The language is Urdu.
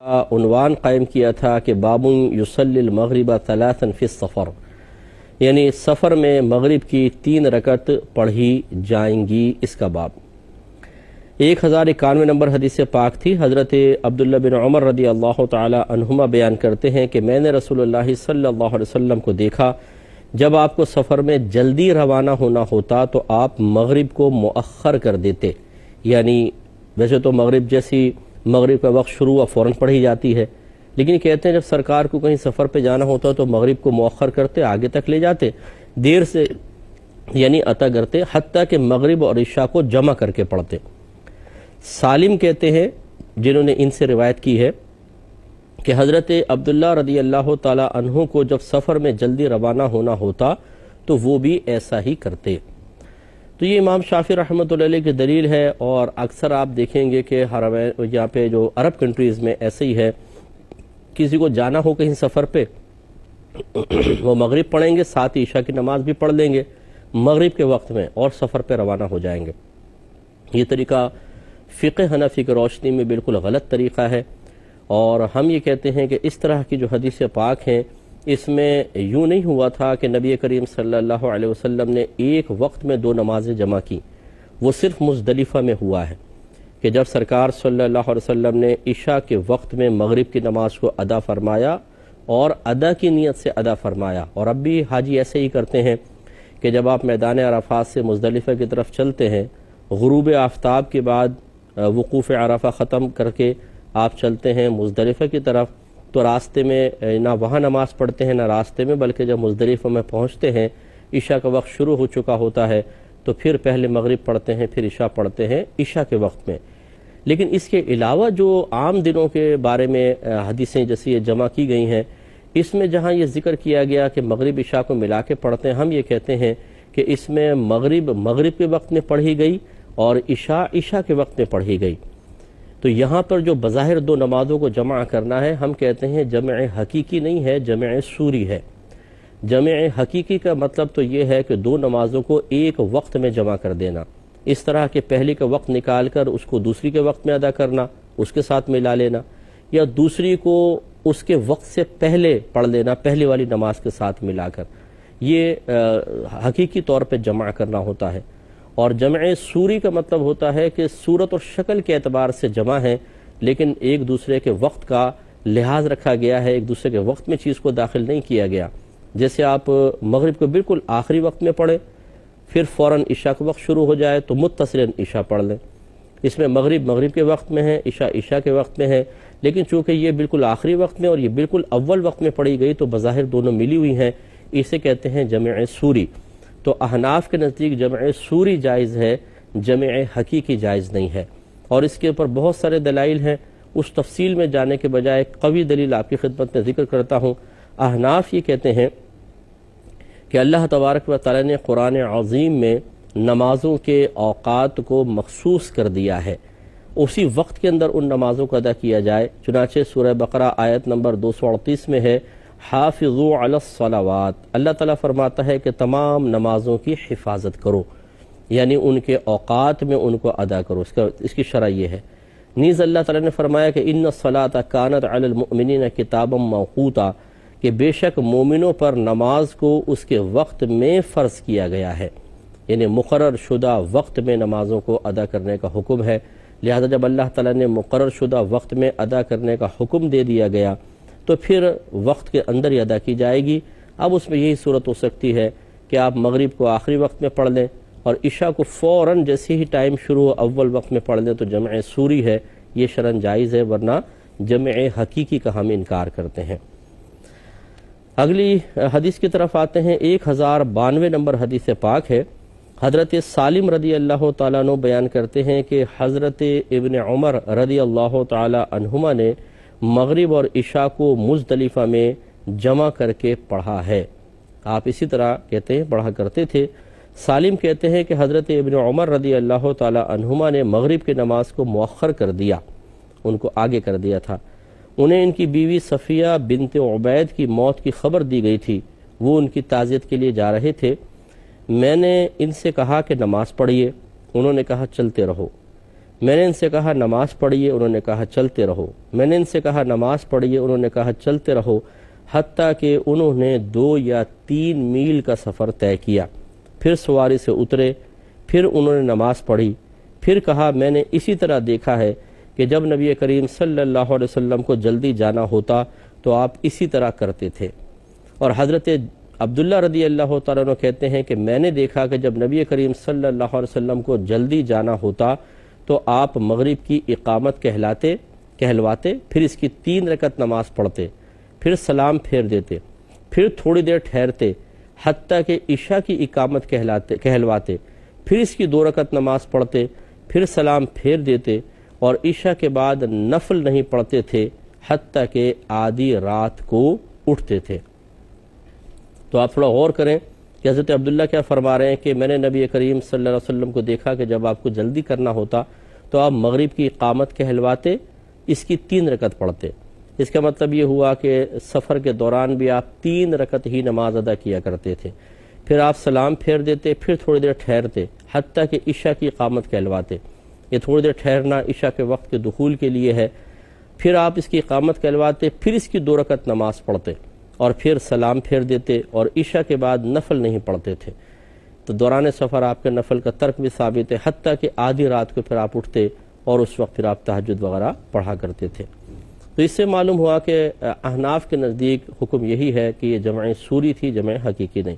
عنوان قائم کیا تھا کہ باب یصلی المغرب ثلاثا فی السفر، یعنی سفر میں مغرب کی 3 رکعت پڑھی جائیں گی، اس کا باب۔ 1091 نمبر حدیث پاک تھی۔ حضرت عبداللہ بن عمر رضی اللہ تعالی عنہما بیان کرتے ہیں کہ میں نے رسول اللہ صلی اللہ علیہ وسلم کو دیکھا، جب آپ کو سفر میں جلدی روانہ ہونا ہوتا تو آپ مغرب کو مؤخر کر دیتے، یعنی ویسے تو مغرب کا وقت شروع و فوراً پڑھی جاتی ہے، لیکن کہتے ہیں جب سرکار کو کہیں سفر پہ جانا ہوتا تو مغرب کو مؤخر کرتے، آگے تک لے جاتے، دیر سے یعنی عطا کرتے، حتیٰ کہ مغرب اور عشاء کو جمع کر کے پڑھتے۔ سالم کہتے ہیں جنہوں نے ان سے روایت کی ہے کہ حضرت عبداللہ رضی اللہ تعالی عنہ کو جب سفر میں جلدی روانہ ہونا ہوتا تو وہ بھی ایسا ہی کرتے۔ تو یہ امام شافعی رحمۃ اللہ علیہ کی دلیل ہے، اور اکثر آپ دیکھیں گے کہ یہاں پہ جو عرب کنٹریز میں ایسے ہی ہے، کسی کو جانا ہو کہیں سفر پہ وہ مغرب پڑھیں گے، ساتھ ہی عشاء کی نماز بھی پڑھ لیں گے مغرب کے وقت میں، اور سفر پہ روانہ ہو جائیں گے۔ یہ طریقہ فقہ حنفی کی روشنی میں بالکل غلط طریقہ ہے، اور ہم یہ کہتے ہیں کہ اس طرح کی جو حدیث پاک ہیں اس میں یوں نہیں ہوا تھا کہ نبی کریم صلی اللہ علیہ وسلم نے ایک وقت میں 2 نمازیں جمع کی، وہ صرف مزدلفہ میں ہوا ہے کہ جب سرکار صلی اللہ علیہ وسلم نے عشاء کے وقت میں مغرب کی نماز کو ادا فرمایا اور ادا کی نیت سے ادا فرمایا۔ اور اب بھی حاجی ایسے ہی کرتے ہیں کہ جب آپ میدان عرفات سے مزدلفہ کی طرف چلتے ہیں، غروب آفتاب کے بعد وقوف عرفہ ختم کر کے آپ چلتے ہیں مزدلفہ کی طرف، تو راستے میں نہ وہاں نماز پڑھتے ہیں نہ راستے میں، بلکہ جب مزدلفہ میں پہنچتے ہیں عشاء کا وقت شروع ہو چکا ہوتا ہے تو پھر پہلے مغرب پڑھتے ہیں پھر عشاء پڑھتے ہیں عشاء کے وقت میں۔ لیکن اس کے علاوہ جو عام دنوں کے بارے میں حدیثیں جیسی یہ جمع کی گئی ہیں، اس میں جہاں یہ ذکر کیا گیا کہ مغرب عشاء کو ملا کے پڑھتے ہیں، ہم یہ کہتے ہیں کہ اس میں مغرب کے وقت میں پڑھی گئی اور عشاء کے وقت میں پڑھی گئی۔ تو یہاں پر جو بظاہر 2 نمازوں کو جمع کرنا ہے، ہم کہتے ہیں جمع حقیقی نہیں ہے، جمع سوری ہے۔ جمع حقیقی کا مطلب تو یہ ہے کہ 2 نمازوں کو ایک وقت میں جمع کر دینا، اس طرح کہ پہلی کا وقت نکال کر اس کو دوسری کے وقت میں ادا کرنا، اس کے ساتھ ملا لینا، یا دوسری کو اس کے وقت سے پہلے پڑھ لینا پہلی والی نماز کے ساتھ ملا کر، یہ حقیقی طور پہ جمع کرنا ہوتا ہے۔ اور جمع سوری کا مطلب ہوتا ہے کہ صورت اور شکل کے اعتبار سے جمع ہے، لیکن ایک دوسرے کے وقت کا لحاظ رکھا گیا ہے، ایک دوسرے کے وقت میں چیز کو داخل نہیں کیا گیا۔ جیسے آپ مغرب کو بالکل آخری وقت میں پڑھیں، پھر فوراً عشاء کا وقت شروع ہو جائے تو متصلاً عشاء پڑھ لیں، اس میں مغرب کے وقت میں ہے، عشاء کے وقت میں ہے، لیکن چونکہ یہ بالکل آخری وقت میں اور یہ بالکل اول وقت میں پڑھی گئی تو بظاہر دونوں ملی ہوئی ہیں، اسے کہتے ہیں جمع سوری۔ تو احناف کے نزدیک جمع سوری جائز ہے، جمع حقیقی جائز نہیں ہے، اور اس کے اوپر بہت سارے دلائل ہیں، اس تفصیل میں جانے کے بجائے ایک قوی دلیل آپ کی خدمت میں ذکر کرتا ہوں۔ احناف یہ کہتے ہیں کہ اللہ تبارک و تعالی نے قرآن عظیم میں نمازوں کے اوقات کو مخصوص کر دیا ہے، اسی وقت کے اندر ان نمازوں کو ادا کیا جائے۔ چنانچہ سورہ بقرہ آیت نمبر 238 میں ہے حافظوا علی الصلوات، اللہ تعالیٰ فرماتا ہے کہ تمام نمازوں کی حفاظت کرو، یعنی ان کے اوقات میں ان کو ادا کرو، اس کی شرح یہ ہے۔ نیز اللہ تعالیٰ نے فرمایا کہ ان الصلاۃ کانت علی المؤمنین کتابا موقوتا، کہ بے شک مومنوں پر نماز کو اس کے وقت میں فرض کیا گیا ہے، یعنی مقرر شدہ وقت میں نمازوں کو ادا کرنے کا حکم ہے۔ لہذا جب اللہ تعالیٰ نے مقرر شدہ وقت میں ادا کرنے کا حکم دے دیا گیا تو پھر وقت کے اندر ہی ادا کی جائے گی۔ اب اس میں یہی صورت ہو سکتی ہے کہ آپ مغرب کو آخری وقت میں پڑھ لیں اور عشاء کو فوراً جیسے ہی ٹائم شروع ہو اول وقت میں پڑھ لیں، تو جمع سوری ہے، یہ شرعاً جائز ہے، ورنہ جمع حقیقی کا ہم انکار کرتے ہیں۔ اگلی حدیث کی طرف آتے ہیں۔ 1092 نمبر حدیث پاک ہے۔ حضرت سالم رضی اللہ تعالیٰ عنہ بیان کرتے ہیں کہ حضرت ابن عمر رضی اللہ تعالیٰ عنہما نے مغرب اور عشاء کو مزدلفہ میں جمع کر کے پڑھا ہے۔ آپ اسی طرح کہتے ہیں پڑھا کرتے تھے۔ سالم کہتے ہیں کہ حضرت ابن عمر رضی اللہ تعالیٰ عنہما نے مغرب کی نماز کو مؤخر کر دیا، ان کو آگے کر دیا تھا۔ انہیں ان کی بیوی صفیہ بنت عبید کی موت کی خبر دی گئی تھی، وہ ان کی تعزیت کے لیے جا رہے تھے۔ میں نے ان سے کہا کہ نماز پڑھیے، انہوں نے کہا چلتے رہو۔ میں نے ان سے کہا نماز پڑھیے، انہوں نے کہا چلتے رہو۔ میں نے ان سے کہا نماز پڑھیے، انہوں نے کہا چلتے رہو، حتیٰ کہ انہوں نے 2 یا 3 میل کا سفر طے کیا۔ پھر سواری سے اترے، پھر انہوں نے نماز پڑھی، پھر کہا میں نے اسی طرح دیکھا ہے کہ جب نبی کریم صلی اللہ علیہ وسلم کو جلدی جانا ہوتا تو آپ اسی طرح کرتے تھے۔ اور حضرت عبداللہ رضی اللہ تعالیٰ عنہ کہتے ہیں کہ میں نے دیکھا کہ جب نبی کریم صلی اللہ علیہ وسلم کو جلدی جانا ہوتا تو آپ مغرب کی اقامت کہلواتے، پھر اس کی 3 رکعت نماز پڑھتے، پھر سلام پھیر دیتے، پھر تھوڑی دیر ٹھہرتے، حتیٰ کہ عشاء کی اقامت کہلواتے، پھر اس کی 2 رکعت نماز پڑھتے، پھر سلام پھیر دیتے، اور عشاء کے بعد نفل نہیں پڑھتے تھے حتیٰ کہ آدھی رات کو اٹھتے تھے۔ تو آپ تھوڑا غور کریں کہ حضرت عبداللہ کیا فرما رہے ہیں کہ میں نے نبی کریم صلی اللہ علیہ وسلم کو دیکھا کہ جب آپ کو جلدی کرنا ہوتا تو آپ مغرب کی اقامت کہلواتے، اس کی 3 رکعت پڑھتے۔ اس کا مطلب یہ ہوا کہ سفر کے دوران بھی آپ 3 رکعت ہی نماز ادا کیا کرتے تھے، پھر آپ سلام پھیر دیتے، پھر تھوڑی دیر ٹھہرتے، حتیٰ کہ عشاء کی اقامت کہلواتے۔ یہ تھوڑی دیر ٹھہرنا عشاء کے وقت کے دخول کے لیے ہے۔ پھر آپ اس کی اقامت کہلواتے، پھر اس کی 2 رکعت نماز پڑھتے، اور پھر سلام پھیر دیتے، اور عشاء کے بعد نفل نہیں پڑھتے تھے۔ تو دوران سفر آپ کے نفل کا ترک بھی ثابت ہے، حتیٰ کہ آدھی رات کو پھر آپ اٹھتے اور اس وقت پھر آپ تہجد وغیرہ پڑھا کرتے تھے۔ تو اس سے معلوم ہوا کہ احناف کے نزدیک حکم یہی ہے کہ یہ جمع سوری تھی، جمع حقیقی نہیں۔